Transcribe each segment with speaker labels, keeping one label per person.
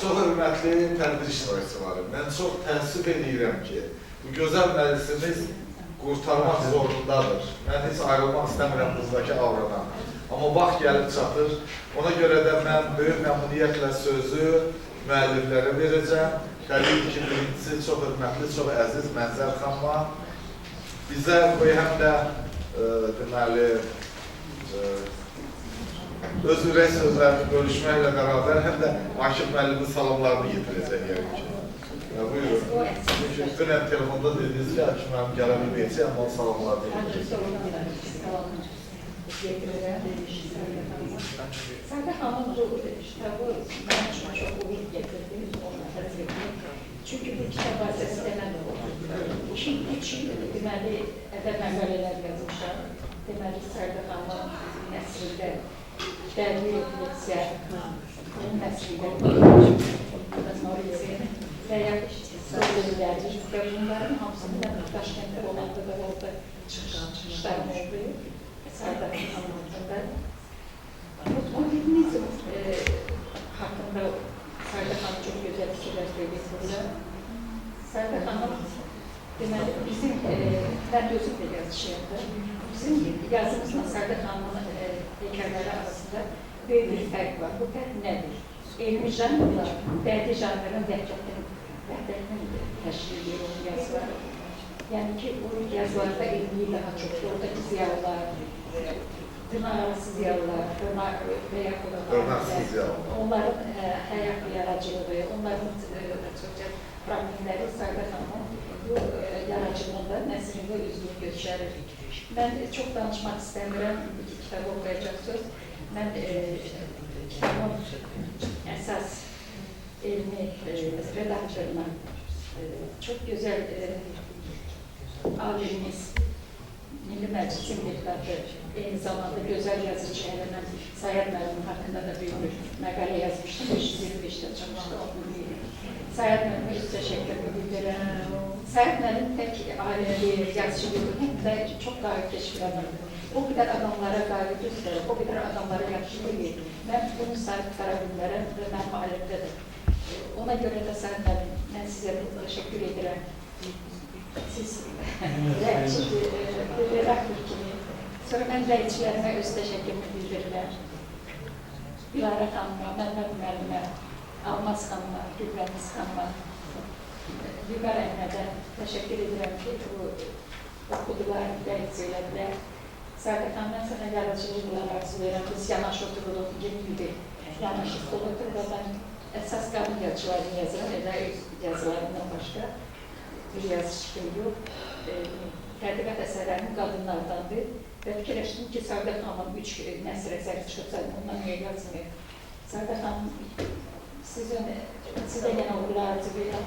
Speaker 1: Çox hörmətli tədbir iştirakçıları, mən çox təəssüf edirəm ki, bu gözəl məclisimiz qurtarmaq zorundadır. Mən heç ayrılmaq istəmirəm buradakı avradan. Amma vaxt gəlib çatır. Ona görə də mən böyük məmnuniyyətlə sözü müəlliflərə verəcəm. Təbii ki, birincisi çox hörmətli, çox əziz Mənzər xanıma. Bizə bu həm də deməli, öz ürək sözlərini bölüşməklə bərabər həm də Akif müəllimin salamlarını yetirəcək yəqin ki. Buyurun. Çünki dünən telefonda dediniz ki, Akif müəllim gələ bilməyəcək, amma onun salamlarını yetirəcək.
Speaker 2: Sərdə xanım bu kitabı mən çox uyğun getirdim, onu təzyiqdim. Çünki bu kitab vasitəsilə mən oxudum. 2 il deməli ədəb məqalələr yazmışam. Deməli Sərdə xanım nəsrində dərli refleksiya, onun nəsrində və ya sözlərdir və bunların hamısını da Daşkənddə olanda da orada çıxışlarım oldu. Sərdə xanım haqqında. Modernizm haqqında Sərdə xanım çox gözəl fikirlər söyləyir. Sərdə xanım deməli bizim, mən özüm də yazışıyordum. Bizim yazımızla Sərdə xanımın hekayələri arasında böyük bir fərq var. Bu fərq nədir? Elmi janrla bədii janrın vəhdətini təşkil edir onun yazıları. Yəni ki, bu yazılarda elmi daha çoxdur. Oradakı ziyalılar, dırnaqarası ziyalılar, və yaxud onların həyat yaradıcılığı, onların problemləri Sərdə xanımın bu yaradıcılığında, nəsrində üzvlük göstərir. Mən çox danışmaq istəmirəm, kitabı oxuyacaqsınız. Mən kitabın əsas elmi redaktoruna çox gözəl alimimiz, Milli Məclisin deputatı, eyni zamanda gözəl yazıcı Ələmən Sayad müəllim haqqında da böyük bir məqalə yazmışdım, 525-də çıxmışdı, onu deyil. Sayad müəllimə öz təşəkkürümü bildirəm. Sayad müəllim tək ailəli yazıcı yoxdur, həm də çox qayıtkeş bir adamdır. O qədər adamlara qayıt göstərir, o qədər adamlara yaxşı deyil. Mən bunu sahib qara bilmərəm və mənim ailəmdədir. Ona görə də Sayad müəllim, mən sizə təşəkkür edirəm. Siz redaktor kimi. Sonra mən rəyçilərimə öz təşəkkürümü bildirirəm. Dilara xanıma, Məmməd müəllimə, Almaz xanıma, Gülbəniz xanıma, Vüqar Əhmədə təşəkkür edirəm ki, bu oxudular, rəyçilədilər. Sərdə xanım, mən sənə yaradıcılıqlar arzu verirəm. Biz yanaşı otururuq, yeni gibi yanaşı oturuq və mən əsas qadın yazılarını yazıram, elə yazılarından başqa bir yazışım yox. Tədqiqat əsərlərinin qadınlardandır və fikirləşdim ki, Sərdə xanım 3 nəsr əsəri çıxıbsa, ondan niyə yazmıyor? Sərdə xanım, sizə yenə uğurlar arzu verirəm.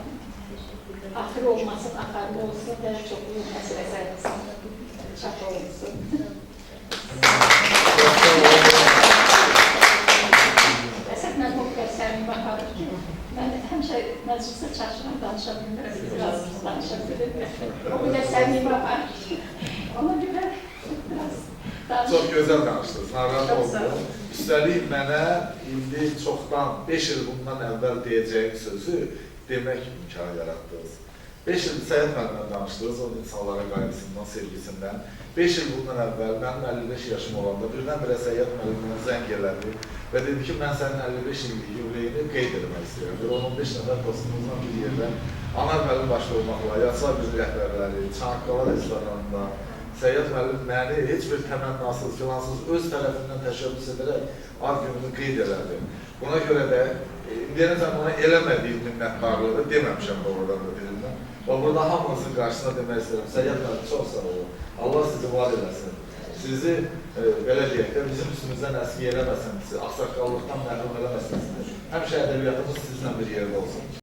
Speaker 2: Axırı olmasın, axarlı olsun və çoxlu nəsr əsərinin çap olunsun. Əsəd mən o qədər səmimi baxarım ki, mən həmişə məclisdə çaşıram, danışa bilmirəm, biraz danışa bilmirəm. O qədər səmimi baxarım ki, ona görə biraz danışa.
Speaker 1: Çox gözəl danışdınız, narahat oldum. Üstəlik mənə indi çoxdan, 5 il bundan əvvəl deyəcəyim sözü demək imkanı yaratdınız. 5 il Səyid müəllimlə danışdınız, onun insanlara qayğısından, sevgisindən. 5 il bundan əvvəl, mənim 55 yaşım olanda birdən-birə Səyid müəllimlə zəng elədi və dedi ki, mən sənin 55 illik yubileyini qeyd etmək istəyirəm. Bir 15 nəfər dostumuzla bir yerdə Anar müəllim başda olmaqla, Yazılar Birliyi rəhbərləri, Çanaqqala restoranında Səyid müəllim məni heç bir təmənnasız, filansız öz tərəfindən təşəbbüs edərək ad gününü qeyd elədi. Buna görə də indiyənəcən ona eləmədiyim minnətdarlığı deməmişəm doğrudan da dilimdən. Və burada hamınızın qarşısına demək istəyirəm. Səyid müəllim, çox sağ olun. Allah sizi var eləsin. Sizi, belə deyək də, bizim üstümüzdən əski eləməsin, axsaqqallıqdan məhrum eləməsin. Həmişə ədəbiyyatımız sizinlə bir yerdə olsun.